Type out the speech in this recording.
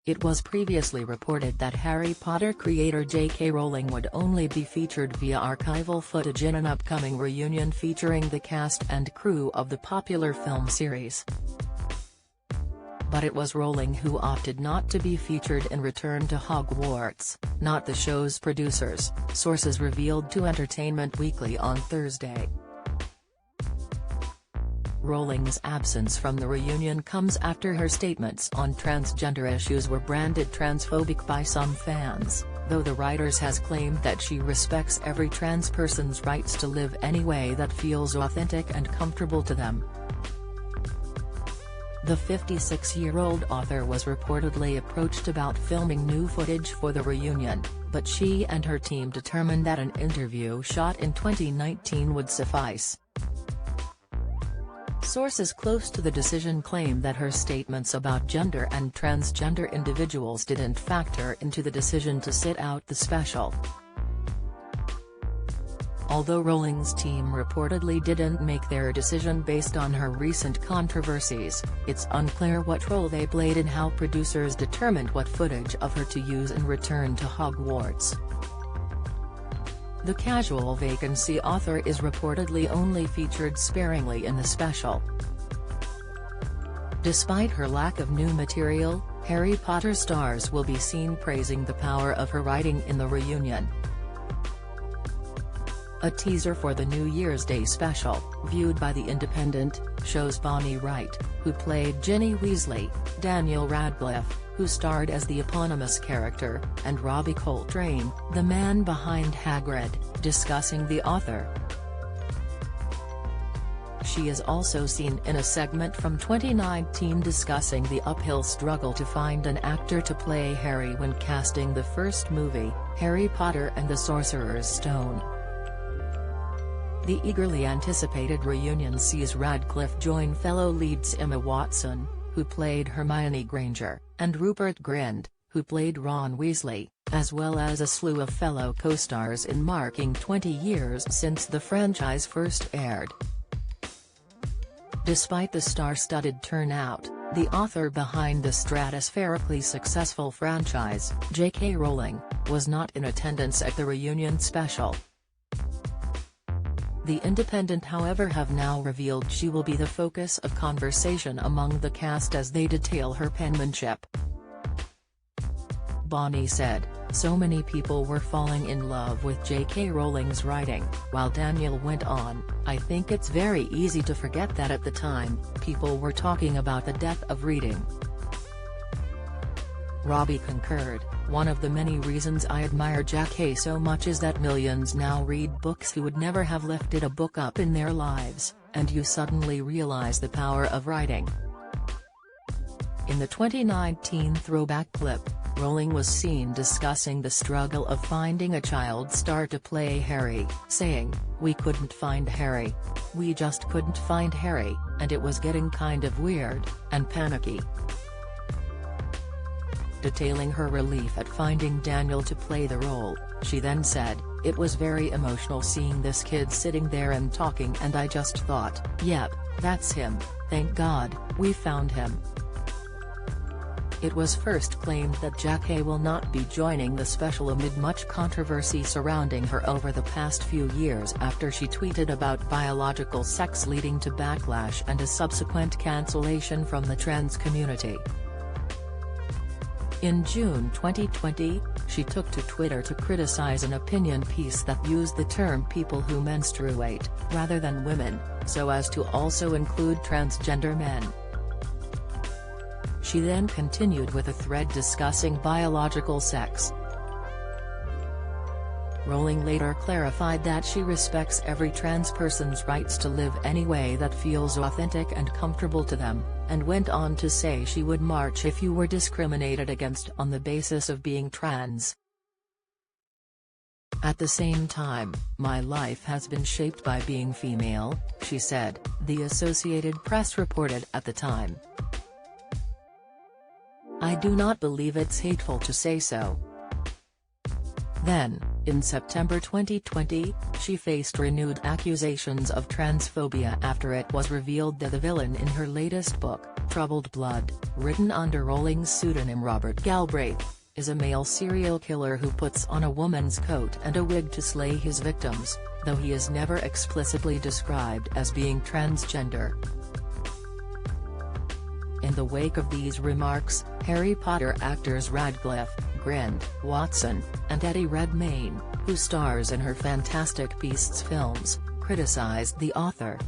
It was previously reported that Harry Potter creator J.K. Rowling would only be featured via archival footage in an upcoming reunion featuring the cast and crew of the popular film series. But it was Rowling who opted not to be featured in Return to Hogwarts, not the show's producers, sources revealed to Entertainment Weekly on Thursday. Rowling's absence from the reunion comes after her statements on transgender issues were branded transphobic by some fans, though the writer has claimed that she respects every trans person's rights to live any way that feels authentic and comfortable to them. The 56-year-old author was reportedly approached about filming new footage for the reunion, but she and her team determined that an interview shot in 2019 would suffice. Sources close to the decision claim that her statements about gender and transgender individuals didn't factor into the decision to sit out the special. Although Rowling's team reportedly didn't make their decision based on her recent controversies, it's unclear what role they played in how producers determined what footage of her to use in Return to Hogwarts. The casual vacancy author is reportedly only featured sparingly in the special. Despite her lack of new material, Harry Potter stars will be seen praising the power of her writing in the reunion. A teaser for the New Year's Day special, viewed by The Independent, shows Bonnie Wright, who played Ginny Weasley, Daniel Radcliffe, who starred as the eponymous character, and Robbie Coltrane, the man behind Hagrid, discussing the author. She is also seen in a segment from 2019 discussing the uphill struggle to find an actor to play Harry when casting the first movie, Harry Potter and the Sorcerer's Stone. The eagerly anticipated reunion sees Radcliffe join fellow leads Emma Watson, who played Hermione Granger, and Rupert Grint, who played Ron Weasley, as well as a slew of fellow co-stars in marking 20 years since the franchise first aired. Despite the star-studded turnout, the author behind the stratospherically successful franchise, J.K. Rowling, was not in attendance at the reunion special. The Independent however have now revealed she will be the focus of conversation among the cast as they detail her penmanship. Bonnie said, "So many people were falling in love with J.K. Rowling's writing," while Daniel went on, "I think it's very easy to forget that at the time, people were talking about the death of reading." Robbie concurred, "One of the many reasons I admire J.K. so much is that millions now read books who would never have lifted a book up in their lives, and you suddenly realize the power of writing." In the 2019 throwback clip, Rowling was seen discussing the struggle of finding a child star to play Harry, saying, "We couldn't find Harry. We just couldn't find Harry, and it was getting kind of weird, and panicky." Detailing her relief at finding Daniel to play the role, she then said, "It was very emotional seeing this kid sitting there and talking, and I just thought, yep, that's him, thank God, we found him." It was first claimed that J.K. will not be joining the special amid much controversy surrounding her over the past few years after she tweeted about biological sex leading to backlash and a subsequent cancellation from the trans community. In June 2020, she took to Twitter to criticize an opinion piece that used the term people who menstruate, rather than women, so as to also include transgender men. She then continued with a thread discussing biological sex. Rowling later clarified that she respects every trans person's rights to live any way that feels authentic and comfortable to them, and went on to say she would march if you were discriminated against on the basis of being trans. "At the same time, my life has been shaped by being female," she said, the Associated Press reported at the time. "I do not believe it's hateful to say so." Then, In September 2020, she faced renewed accusations of transphobia after it was revealed that the villain in her latest book, Troubled Blood, written under Rowling's pseudonym Robert Galbraith, is a male serial killer who puts on a woman's coat and a wig to slay his victims, though he is never explicitly described as being transgender. In the wake of these remarks, Harry Potter actors Radcliffe, Grint, Watson, and Eddie Redmayne, who stars in her Fantastic Beasts films, criticized the author.